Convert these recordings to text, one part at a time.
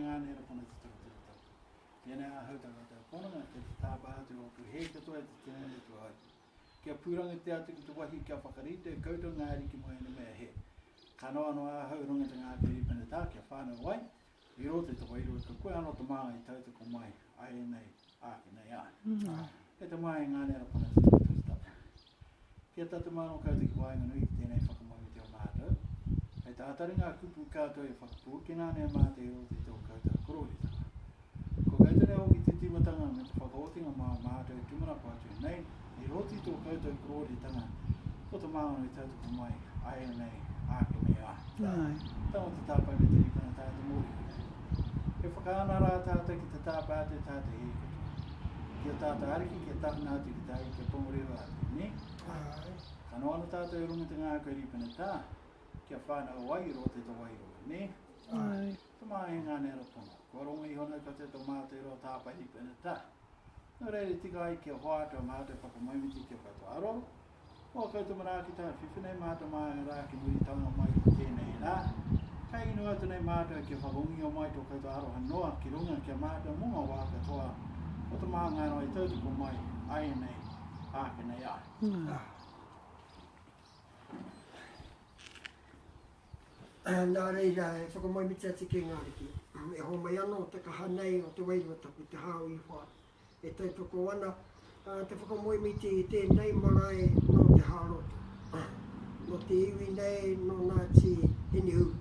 ngāne ra pona te tōtata. Tēnei a hautanga te ponanga te tāpā te o tu hei katoa te tēnei tu ai. Kia pūranga te atu ki te wahi kia whakarite, koutou ngāri ki moe ne mea he. Kanoa no a haurunga te ngā kiri pene tā kia whānau wai. I rote te wairua ka koe anō te maa i tauta ko mai, ai nei, āke nei ai. E te mai ngāne ra pona te tōtata. Kia tatu māno koutou ki wainga nui ki tēnei whakamoemiti o mātou. Hei tā atari ngā kupu kātou e whakapū, ki nāne māte i rote tō koutou kororitanga. Ko koutou ne hoki te timatanga me te whakaotinga mā mātou e tumana pātu nei, i roti tō koutou kororitanga, ko te māno i tauta ko mai, ai nei, āke nei ai. Tama te tāpai me te ripana tāta mōri. He whakaana rā tātou ki te tāpā te tāta he katoa. Kia tāta ariki, kia tāpina atu ki tāi, kia pongoreva atu, ne? Kanoa no tātou e runga te ngā koe ripana tā, kia whānau wai ro te tō wairoa, ne? Te mai ngā nera pona. Kua ronga i hona ka te tō mātou ro tāpai ripana tā. Nō reire tika ai kia hoata mātou whakamoemiti kia katoa aro. O koutou maraki tā whiwhinei mātou mai rā ki muri tanga mai ki tēnei rā. Kai ino atu nei mātou kia whakongi o mai tō koutou aro hanoa ki runga kia mātou munga wā katoa. O te maa ngāno i tautu ko mai, ai nei, āke nei ai. Nā reira, e whakamoemiti ati ki ngāriki. E ho mai anō te kaha nei o te wairua tapu, te hao i wha. E tautoko ana, te whakamoemiti i tēnei marae no te Haroto. No te iwi nei, no nā ti inihu.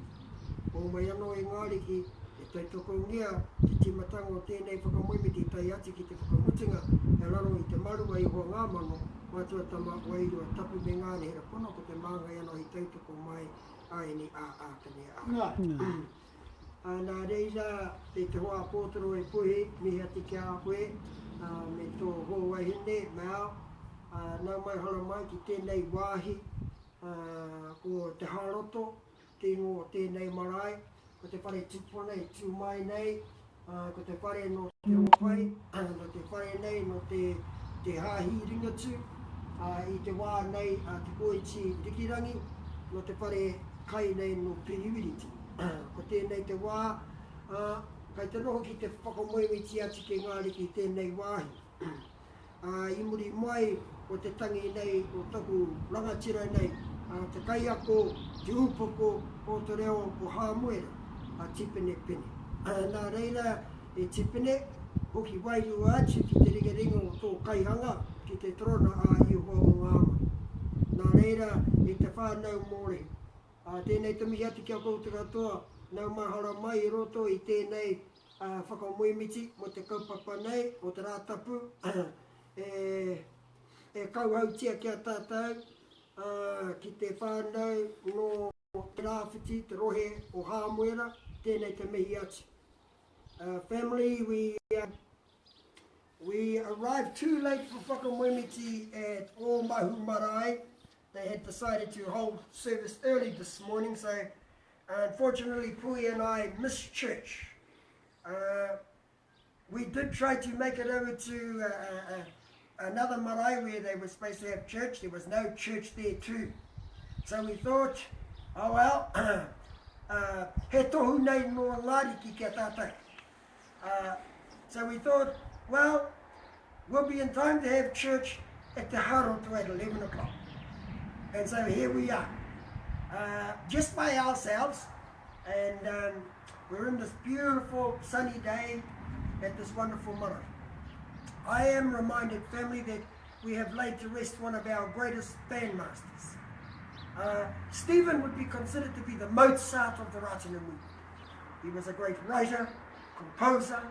O mai anō i ngāriki, e tautoko ngia, te timatanga o tēnei whakamoemiti tai ati ki te whakamutinga, e raro i te marua i hoa ngā mano, mātua tama wairua tapu me ngāne hera pono, ko te māngai anō i tautoko mai, ai ni ātane a. Nā reira, te hoa Apotoro e Puhi, mihi ati ki a koe, me tō hoa hine, mea, nau mai hala mai ki tēnei wāhi, ko Te Haroto, tēngo o tēnei marae, ko te whare tupone i tū mai nei, ko te whare no te opai, no te whare nei no te hāhi ringatu, i te wā nei te koiti rikirangi, no te whare kai nei no piriwiriti. Ko tēnei te wā, kai te noho ki te whakamoemiti ati ki ngāriki tēnei wāhi. I muri mai o te tangi nei o taku rangatira nei, te kaiako, te upoko, o te reo o Whakamoemiti, te Pene. Nā reira e te Pene, hoki wairua atu ki te ringaringa o tō kaihanga, ki te torona a iho o ngāma. Nā reira e te whānau mōre. Tēnei te mihi atu kia koutou katoa, nau mahara mai i roto i tēnei whakamoemiti mo te kaupapa nei, o te rātapu, e kauhautia kia tātou, ki te whānau no te rāwhiti, te rohe o Hāmoera, tēnei te mihi atu. Family, we arrived too late for Whakamoemiti at Whakamoemiti Marae. They had decided to hold service early this morning, so unfortunately Puhi and I missed church. We did try to make it over to another marae where they were supposed to have church. There was no church there too. So we thought, oh well, he tohu nei no ngāri ki kia tātou. So we thought, well, we'll be in time to have church at Te Haroto at 11 o'clock. And so here we are, just by ourselves, and we're in this beautiful sunny day at this wonderful marae. I am reminded, family, that we have laid to rest one of our greatest bandmasters. Stephen would be considered to be the Mozart of the Rātana movement. He was a great writer, composer,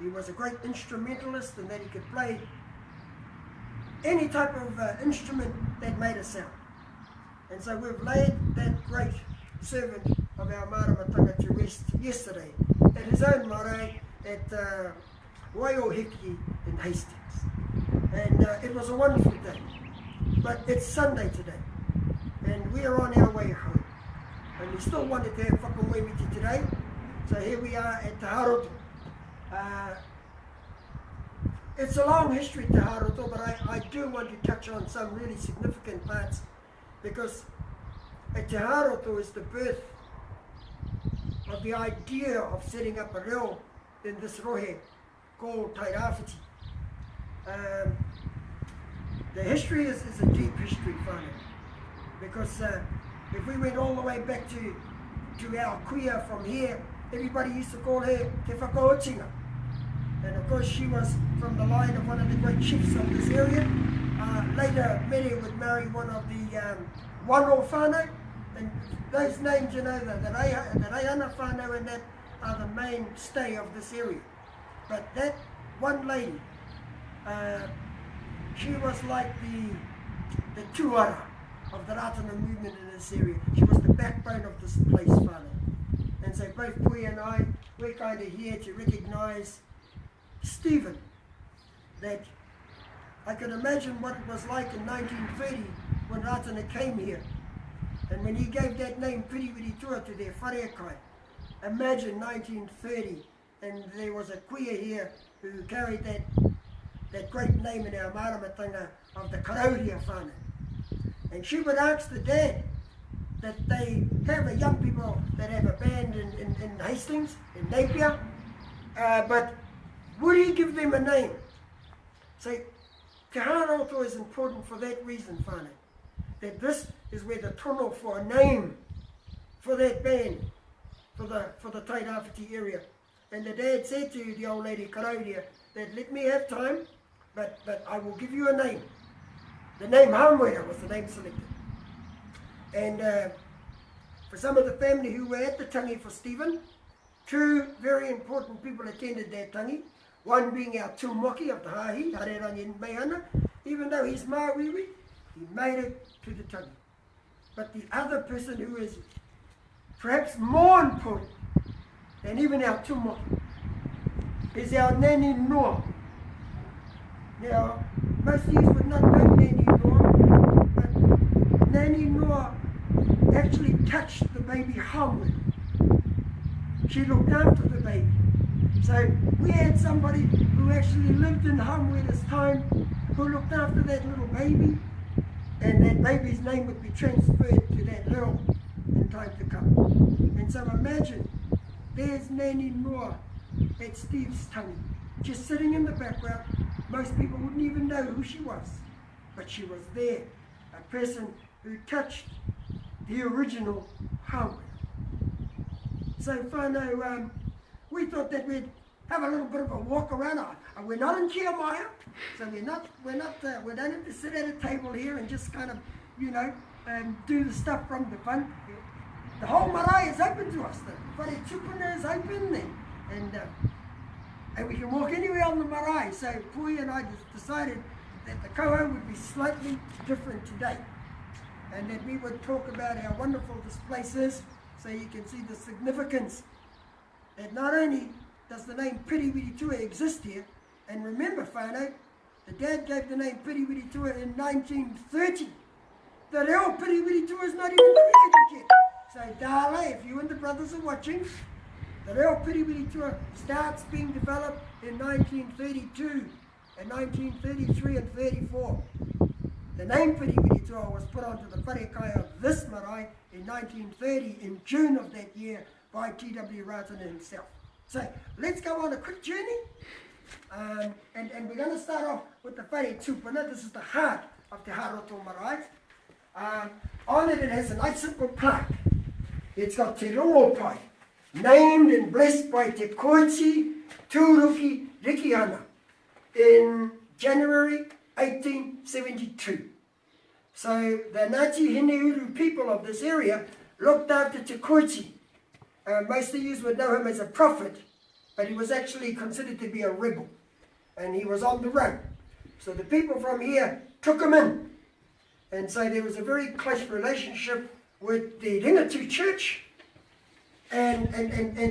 he was a great instrumentalist in that he could play any type of instrument that made a sound. And so we've laid that great servant of our maramatanga to rest yesterday at his own marae at Waiohiki in Hastings. And it was a wonderful day. But it's Sunday today, and we are on our way home. And we still wanted to have Whakamoemiti today, so here we are at Te Haroto. It's a long history, Te Haroto, but I do want to touch on some really significant parts, because Te Haroto is the birth of the idea of setting up a reo in this rohe called Tai Rāwhiti. The history is a deep history, whānau, because if we went all the way back to our kuia from here, everybody used to call her Te Whakaotinga. And of course she was from the line of one of the great chiefs of this area. Later Pene would marry one of the Wano whānau, and those names, you know, the Rehita whānau and that are the mainstay of this area. But that one lady, she was like the tuara of the Ratana movement in this area. She was the backbone of this place, whānau. And so both Puhi and I, we're kind of here to recognise Stephen, that I can imagine what it was like in 1930 when Ratana came here, and when he gave that name Piriwiritua to their whareakai. Imagine 1930, and there was a kuia here who carried that great name in our maramatanga of the Karauria whānau. And she would ask the dad that they have a young people that have a band in Hastings, in Napier, but would he give them a name? So Te Haroto is important for that reason, whānau, that this is where the tono for a name for that band, for the Tai Rāwhiti area. And the dad said to the old lady Karauria that let me have time, but I will give you a name. The name Hamwera was the name selected. And for some of the family who were at the tangi for Stephen, two very important people attended that tangi. One being our tūmoki of the Hahi, Harerangi Meihana. Even though he's Māwiwi, he made it to the tangi. But the other person who is perhaps more important than even our tūmoki is our Nani Noa. Now, most of you would not know Nani Noa, but Nani Noa actually touched the baby Hamwe. She looked after the baby. So we had somebody who actually lived in Hamweda's time who looked after that little baby, and that baby's name would be transferred to that little in time to come. And so imagine, there's Nani Noa at Steve's tangi, just sitting in the background. Most people wouldn't even know who she was, but she was there, a person who touched the original Hamwe. So whānau, we thought that we'd have a little bit of a walk around. We're not in Kereama, so we don't have to sit at a table here and just kind of, you know, do the stuff from the front. The whole marae is open to us. The whare tupuna is open, and we can walk anywhere on the marae. So Puhi and I decided that the koho would be slightly different today, and that we would talk about how wonderful this place is, so you can see the significance that not only does the name Piriwiritua exist here, and remember whānau, the dad gave the name Piriwiritua in 1930. The reo Piriwiritua is not even created yet. So Dale, if you and the brothers are watching, the reo Piriwiritua starts being developed in 1932, and 1933 and 34. The name Piriwiritua was put onto the wharekai of this marae in 1930, in June of that year, by T.W. Ratana himself. So let's go on a quick journey, and we're going to start off with the whare tupuna. This is the heart of Te Haroto Marae. On it has a nice simple plaque. It's got Te Rongopai, named and blessed by Te Koiti Tūruki Rikiana in January 1872. So the Ngāti Hineuru people of this area looked after Te Koiti. Most of you would know him as a prophet, but he was actually considered to be a rebel, and he was on the run. So the people from here took him in, and so there was a very close relationship with the Ringatu church, and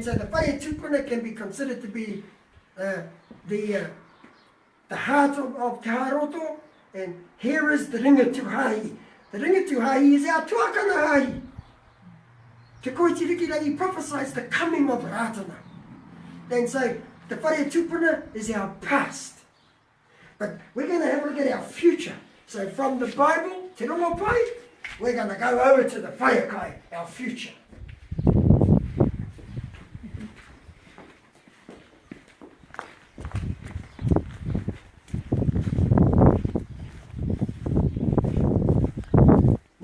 so the whare tupuna can be considered to be the heart of Te Haroto, and here is the Ringatu Hahi. The Ringatu Hahi is our tuakana Hahi. Te Koiti Rikirangi prophesies the coming of Ratana. And so the whare tupuna is our past. But we're going to have a look at our future. So from the Bible, Te Rongopai, we're going to go over to the wharekai, our future.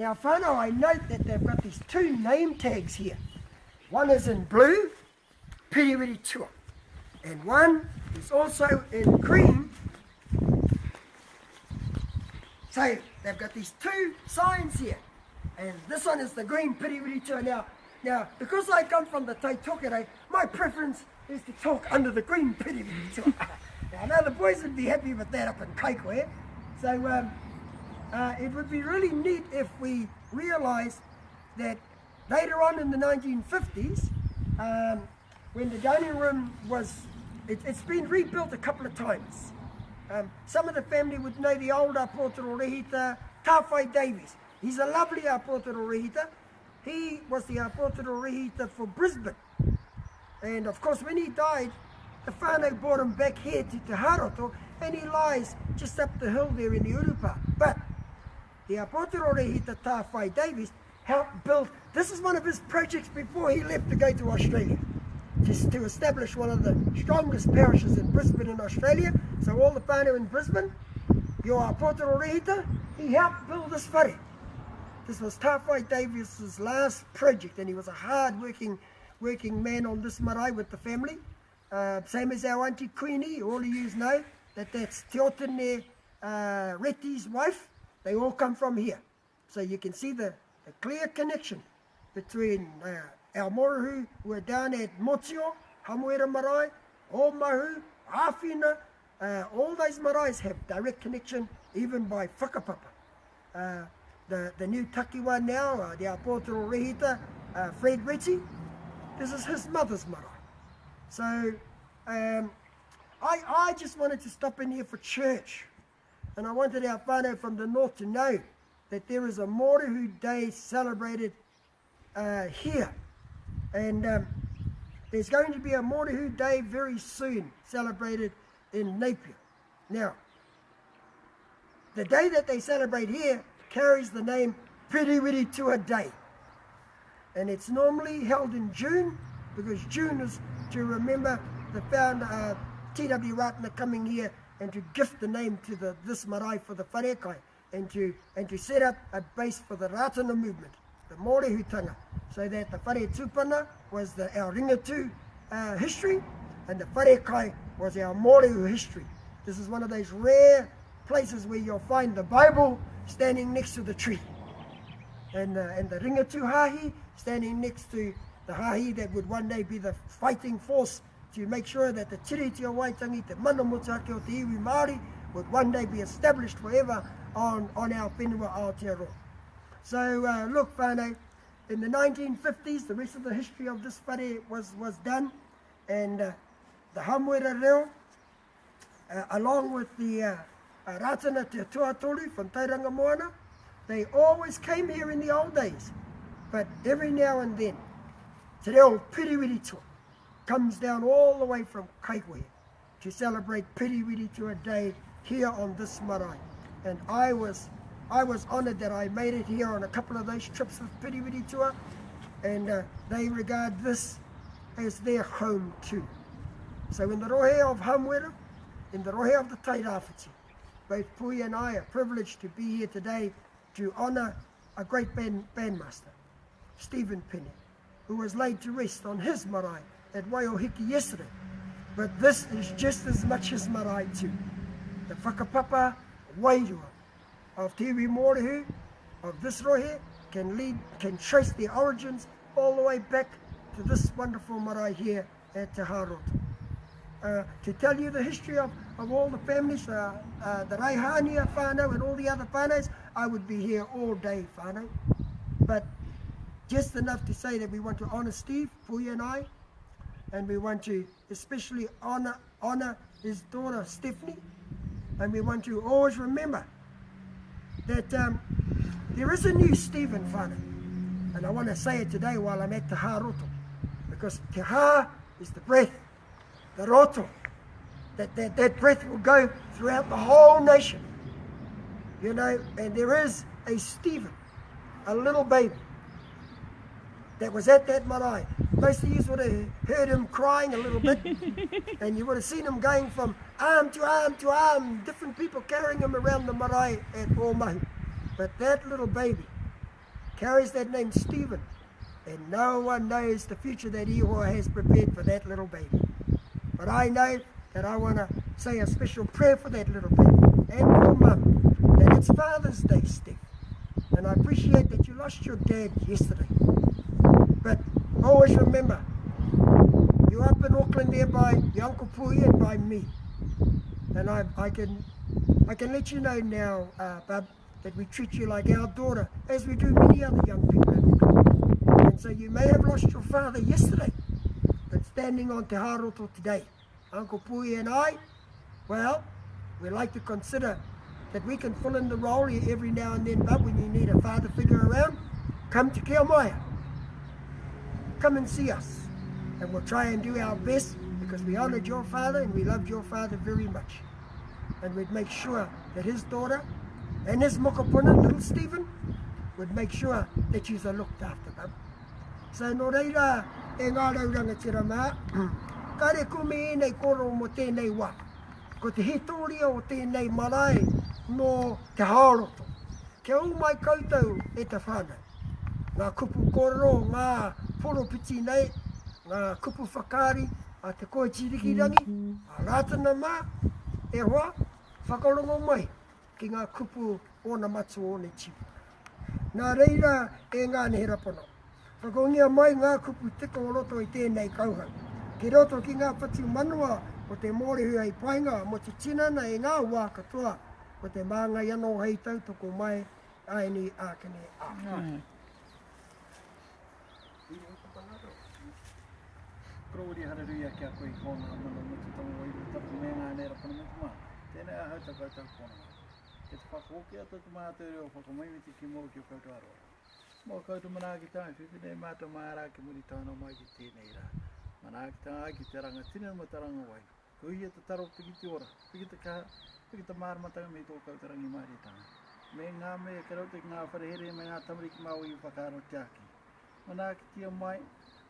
Now, whānau, I note that they've got these two name tags here. One is in blue, Piriwiri Tua, and one is also in green. So they've got these two signs here, and this one is the green Piriwiri Tua. Now, because I come from the Taitokere, my preference is to talk under the green Piriwiri Tua. Now, I know the boys would be happy with that up in Kaikohe. So it would be really neat if we realised that later on in the 1950s, when the dining room was, it's been rebuilt a couple of times. Some of the family would know the old Apotoro Rehita, Tawhai Davies. He's a lovely Apotoro Rehita. He was the Apotoro Rehita for Brisbane. And of course, when he died, the whānau brought him back here to Te Haroto, and he lies just up the hill there in the Urupa. But the Apotoro Rehita Tawhai Davies helped build, this is one of his projects before he left to go to Australia, just to establish one of the strongest parishes in Brisbane in Australia. So all the whānau in Brisbane, your Apotoro Rehita, he helped build this whare. This was Tawhai Davies' last project, and he was a hard-working man on this marae with the family. Same as our Auntie Queenie, all of you know that that's Te Otene Reti's wife. They all come from here. So you can see the clear connection between our moruhu who are down at Motio, Whakamoemiti Marae, Omahu, Awhina, all those maraes have direct connection even by whakapapa. The new Takiwa now, the Apotoro Rehita, Fred Reti, this is his mother's marae. So I just wanted to stop in here for church, and I wanted our whānau from the north to know that there is a Moruhu Day celebrated here, and there's going to be a Moruhu Day very soon celebrated in Napier. Now, the day that they celebrate here carries the name Piriwiri Tua Day, and it's normally held in June, because June is to remember the founder T.W. Ratner coming here and to gift the name to this marae for the wharekai, and to set up a base for the Ratana movement, the Mōrehutanga, so that the whare tūpana was our ringatu history, and the wharekai was our Mōrehu history. This is one of those rare places where you'll find the Bible standing next to the tree, and the ringatu hahi standing next to the hahi that would one day be the fighting force to make sure that the Tiriti o Waitangi, the mana motake o te iwi Māori, would one day be established forever on our whenua Aotearoa. So look, whānau, in the 1950s, the rest of the history of this whare was done, and the Hamuera Reo, along with the Ratana Te Tuatoru from Tauranga Moana, they always came here in the old days, but every now and then, Te Reo Piriwiri Tua comes down all the way from Kaikohe to celebrate Piriwiri Tua Day here on this marae. And I was honoured that I made it here on a couple of those trips with Piriwiri Tua, and they regard this as their home too. So in the rohe of Hamuera, in the rohe of the Tairāwhiti, both Puhi and I are privileged to be here today to honour a great bandmaster, Stephen Pene, who was laid to rest on his marae at Waiohiki yesterday. But this is just as much his marae too. The whakapapa wairua of Te Iwi Mōrehu, of this rohe, can trace their origins all the way back to this wonderful marae here at Te Haroto. To tell you the history of all the families, the Raihania whānau and all the other whānaus, I would be here all day, whānau. But just enough to say that we want to honour Steve, Puhi and I, and we want to especially honour his daughter Stephanie, and we want to always remember that there is a new Stephen whānau, and I want to say it today while I'm at Te Haroto, because Te Ha is the breath, the roto, that breath will go throughout the whole nation, you know, and there is a Stephen, a little baby, that was at that marae. Most of you would have heard him crying a little bit, and you would have seen him going from arm to arm to arm, different people carrying him around the marae at Omahu. But that little baby carries that name Stephen, and no one knows the future that Ihoa has prepared for that little baby. But I know that I want to say a special prayer for that little baby and for Mum, that it's Father's Day, Steph. And I appreciate that you lost your dad yesterday. But always remember, you're up in Auckland there by your Uncle Puhi and by me. And I can let you know now, Bub, that we treat you like our daughter, as we do many other young people in Auckland. And so you may have lost your father yesterday, but standing on Te Haroto today, Uncle Puhi and I, well, we like to consider that we can fill in the role here every now and then, Bub, when you need a father figure around, come to Kereama. Come and see us. And we'll try and do our best because we honoured your father and we loved your father very much. And we'd make sure that his daughter and his mokopuna, little Stephen, would make sure that you are looked after, Bub. So no reira e ngā rauranga tira mā, kare kume nei koro mo tēnei wā. Ko te hitoria o tēnei marae no Te Haroto. Kia umai koutou e te whānau. Ngā kupu koro, ngā poropiti nei, ngā kupu whakari, a te koe tirikirani, a rātana mā, e hoa, whakarongo mai ki ngā kupu o na matu o ne tipu. Nā reira e ngā nehera pono. Whakaungia mai ngā kupu tiko o roto i tēnei kauhau. Ki roto ki ngā whatu manua o te mōrehu ai painga, mo te tinana e ngā wā katoa, o te māngai anō hei tautoko mai, aini ākene ākene. Korori hararuia kia koe i kōna amana mo te tonga wairu tapu me ngā nera pana mo te mā. Tēnei a hauta koutou kōna. Ke te whakaoki ata te mātou reo Whakamoemiti ki mō ki o koutou aroa. Mō koutou mana ki tāi, whiwhinei mātou mārā ki muri tāna mai ki tēnei rā. Mana ki tāi ki te ranga tina mo te ranga wairu. Ko hia te taro piki te ora, piki te kaha, piki te māramatanga me tō koutou rangi māri tāna. Me ngā mea ke rau te ngā wharehere me ngā tamariki mau i whakaaro te aki. Mana ki tia mai,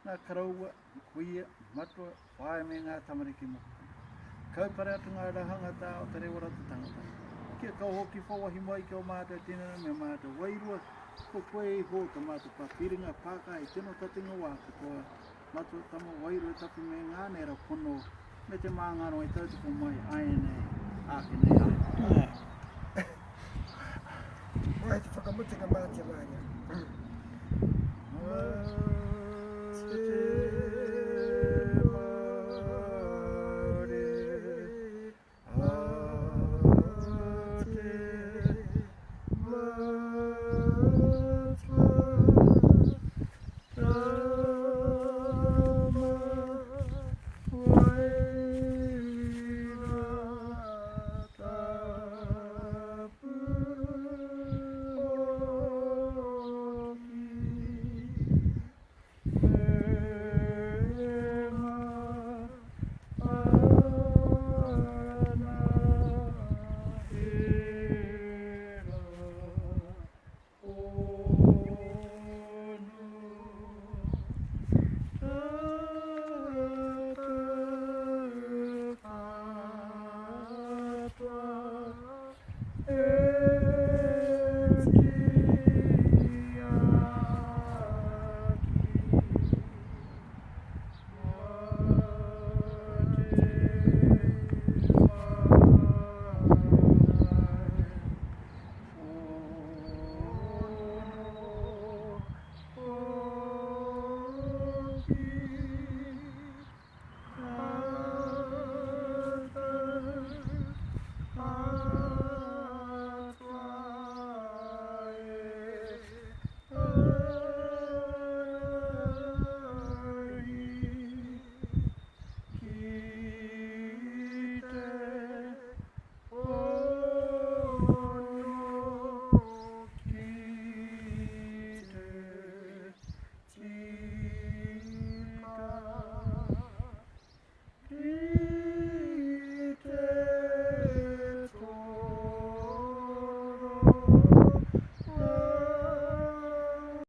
ngā karaua, kuia, matua, whae me ngā tamariki mo. Kaupare atu ngā rahanga tā o te rewa rata tangata. Kia kau hoki whawahi mai ki o mātou tēnana me mātou wairua, ko koe i hō ka mātou papiringa pāka i tino tatinga wā katoa, mātou tama wairua tapu me ngā nera pono, me te māngaro i tautoko mai, aenei, ākenei ai. Wai te whakamutinga mātia māria. Mare,